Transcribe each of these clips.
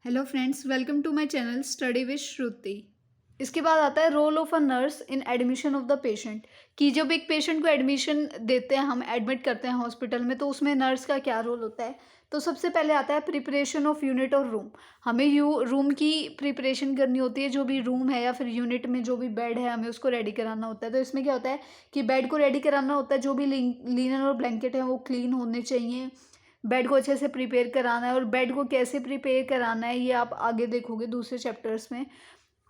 Hello friends, welcome to my channel study with Shruti. इसके बाद आता है role of a nurse in admission of the patient. कि जब एक पेशेंट को एडमिशन देते हैं, हम एडमिट करते हैं हॉस्पिटल में, तो उसमें नर्स का क्या रोल होता है। तो सबसे पहले आता है प्रिपरेशन ऑफ यूनिट और रूम। हमें रूम की प्रिपरेशन करनी होती है। जो भी रूम है या फिर यूनिट में जो भी बेड है, हमें उसको रेडी कराना होता है। तो इसमें क्या होता है कि बेड को रेडी कराना होता है। जो भी लिनन और ब्लैंकेट है वो क्लीन होने चाहिए। बेड को अच्छे से प्रिपेयर कराना है, और बेड को कैसे प्रिपेयर कराना है ये आप आगे देखोगे दूसरे चैप्टर्स में।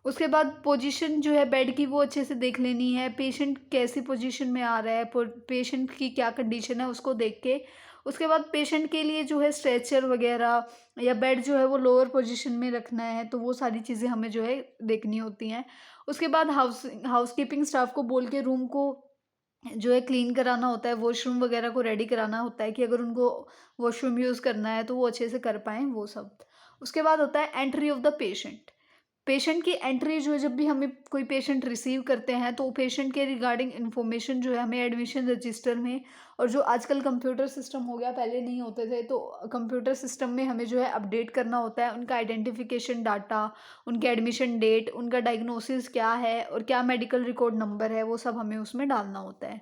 उसके बाद पोजीशन जो है बेड की वो अच्छे से देख लेनी है। पेशेंट कैसी पोजीशन में आ रहा है, पेशेंट की क्या कंडीशन है उसको देख के। उसके बाद पेशेंट के लिए जो है स्ट्रेचर वगैरह या बेड जो है वो लोअर पोजीशन में रखना है, तो वो सारी चीज़ें हमें जो है देखनी होती हैं। उसके बाद हाउसकीपिंग स्टाफ को बोल के रूम को जो है क्लीन कराना होता है। वॉशरूम वगैरह को रेडी कराना होता है कि अगर उनको वॉशरूम यूज़ करना है तो वो अच्छे से कर पाएँ वो सब। उसके बाद होता है entry of the patient. Patient की एंट्री जो है, जब भी हमें कोई पेशेंट रिसीव करते हैं तो पेशेंट के रिगार्डिंग इन्फॉर्मेशन जो है हमें एडमिशन रजिस्टर में, और जो आजकल कंप्यूटर सिस्टम हो गया, पहले नहीं होते थे, तो कंप्यूटर सिस्टम में हमें जो है अपडेट करना होता है उनका आइडेंटिफिकेशन डाटा, उनके एडमिशन डेट, उनका डायग्नोसिस क्या है और क्या मेडिकल रिकॉर्ड नंबर है, वो सब हमें उसमें डालना होता है।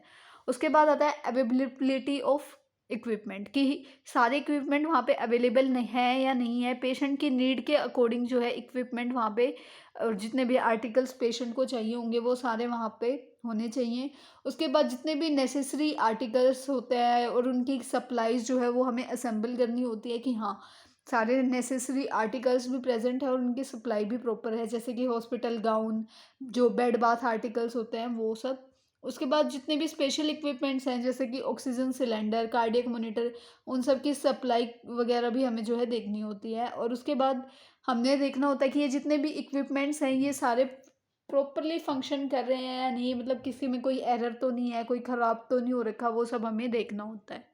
उसके बाद आता है अवेलेबिलिटी ऑफ इक्विपमेंट। कि सारे इक्विपमेंट वहाँ पे अवेलेबल नहीं है या नहीं है। पेशेंट की नीड के अकॉर्डिंग जो है इक्विपमेंट वहाँ पे, और जितने भी आर्टिकल्स पेशेंट को चाहिए होंगे वो सारे वहाँ पे होने चाहिए। उसके बाद जितने भी नेसेसरी आर्टिकल्स होते हैं और उनकी सप्लाईज जो है वो हमें असेंबल करनी होती है कि हाँ, सारे नेसेसरी आर्टिकल्स भी प्रेजेंट है और उनकी सप्लाई भी प्रॉपर है। जैसे कि हॉस्पिटल गाउन, जो बेड बाथ आर्टिकल्स होते हैं वो सब। उसके बाद जितने भी स्पेशल इक्विपमेंट्स हैं, जैसे कि ऑक्सीजन सिलेंडर, कार्डियक मॉनिटर, उन सब की सप्लाई वगैरह भी हमें जो है देखनी होती है। और उसके बाद हमने देखना होता है कि ये जितने भी इक्विपमेंट्स हैं ये सारे प्रॉपरली फंक्शन कर रहे हैं या नहीं, मतलब किसी में कोई एरर तो नहीं है, कोई ख़राब तो नहीं हो रखा, वो सब हमें देखना होता है।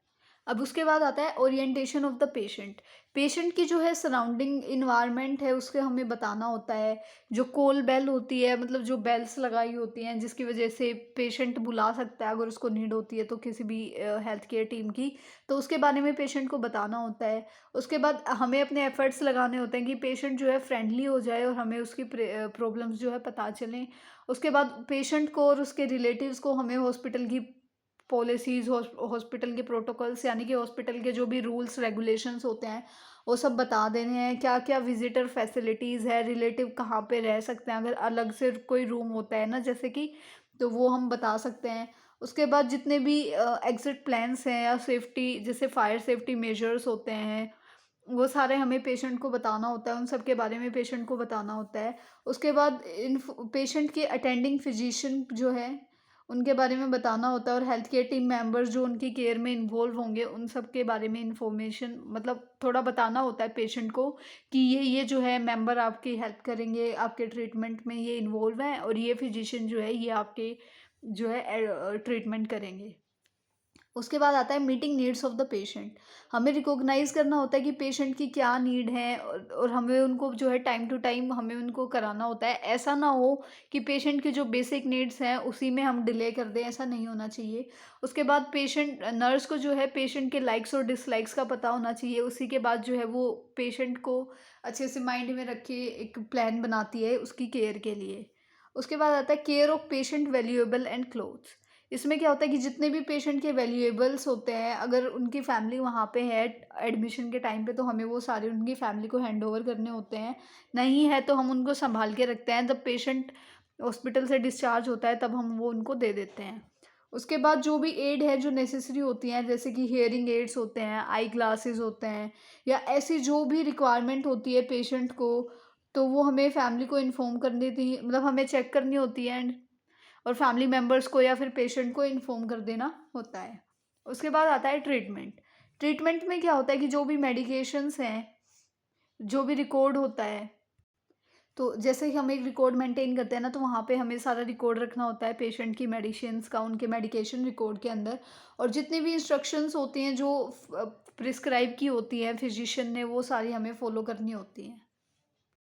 अब उसके बाद आता है orientation of the patient. Patient की जो है सराउंडिंग इन्वायरमेंट है उसके हमें बताना होता है। जो कॉल बेल होती है, मतलब जो बेल्स लगाई होती हैं जिसकी वजह से पेशेंट बुला सकता है अगर उसको नीड होती है तो किसी भी हेल्थ केयर टीम की, तो उसके बारे में पेशेंट को बताना होता है। उसके बाद हमें अपने एफर्ट्स लगाने होते हैं कि पेशेंट जो है फ्रेंडली हो जाए और हमें उसकी प्रॉब्लम्स जो है पता चलें। उसके बाद पेशेंट को और उसके रिलेटिव्स को हमें हॉस्पिटल की पॉलिसीज़, हॉस्पिटल के प्रोटोकॉल्स, यानी कि हॉस्पिटल के जो भी रूल्स रेगुलेशंस होते हैं वो सब बता देने हैं। क्या क्या विजिटर फैसिलिटीज़ है, रिलेटिव कहाँ पे रह सकते हैं, अगर अलग से कोई रूम होता है ना जैसे कि, तो वो हम बता सकते हैं। उसके बाद जितने भी एग्जिट प्लान्स हैं या सेफ्टी, जैसे फायर सेफ्टी मेजर्स होते हैं, वो सारे हमें पेशेंट को बताना होता है। उन सब के बारे में पेशेंट को बताना होता है। उसके बाद इन पेशेंट के अटेंडिंग फिजिशियन जो है उनके बारे में बताना होता है, और हेल्थ केयर टीम मेंबर्स जो उनकी केयर में इन्वॉल्व होंगे उन सब के बारे में इंफॉर्मेशन, मतलब थोड़ा बताना होता है पेशेंट को कि ये जो है मेंबर आपकी हेल्प करेंगे, आपके ट्रीटमेंट में ये इन्वॉल्व हैं, और ये फिजिशियन जो है ये आपके जो है ट्रीटमेंट करेंगे। उसके बाद आता है meeting needs of the patient. हमें रिकॉग्नाइज करना होता है कि पेशेंट की क्या नीड है, और हमें उनको जो है टाइम टू टाइम हमें उनको कराना होता है। ऐसा ना हो कि पेशेंट की जो बेसिक नीड्स हैं उसी में हम डिले कर दें, ऐसा नहीं होना चाहिए। उसके बाद पेशेंट नर्स को जो है पेशेंट के लाइक्स और डिसलाइक्स का पता होना चाहिए। उसी के बाद जो है वो पेशेंट को अच्छे से माइंड में रख के एक प्लान बनाती है उसकी केयर के लिए। उसके बाद आता है care of patient valuable and clothes. इसमें क्या होता है कि जितने भी पेशेंट के वैल्यूएबल्स होते हैं, अगर उनकी फैमिली वहाँ पे है एडमिशन के टाइम पे, तो हमें वो सारे उनकी फैमिली को हैंड ओवर करने होते हैं। नहीं है तो हम उनको संभाल के रखते हैं। जब पेशेंट हॉस्पिटल से डिस्चार्ज होता है तब हम वो उनको दे देते हैं। उसके बाद जो भी एड है जो नेसेसरी होती हैं, जैसे कि हेयरिंग एड्स होते हैं, आई ग्लासेस होते हैं, या ऐसी जो भी रिक्वायरमेंट होती है पेशेंट को, तो वो हमें फैमिली को इन्फॉर्म कर देती है, मतलब हमें चेक करनी होती है, और फैमिली मेम्बर्स को या फिर पेशेंट को इन्फॉर्म कर देना होता है। उसके बाद आता है ट्रीटमेंट। ट्रीटमेंट में क्या होता है कि जो भी मेडिकेशंस हैं, जो भी रिकॉर्ड होता है, तो जैसे कि हम एक रिकॉर्ड मेंटेन करते हैं ना, तो वहाँ पे हमें सारा रिकॉर्ड रखना होता है पेशेंट की मेडिसिन्स का, उनके मेडिकेशन रिकॉर्ड के अंदर। और जितनी भी इंस्ट्रक्शंस होती हैं जो प्रिस्क्राइब की होती हैं फिजिशियन ने, वो सारी हमें फॉलो करनी होती हैं।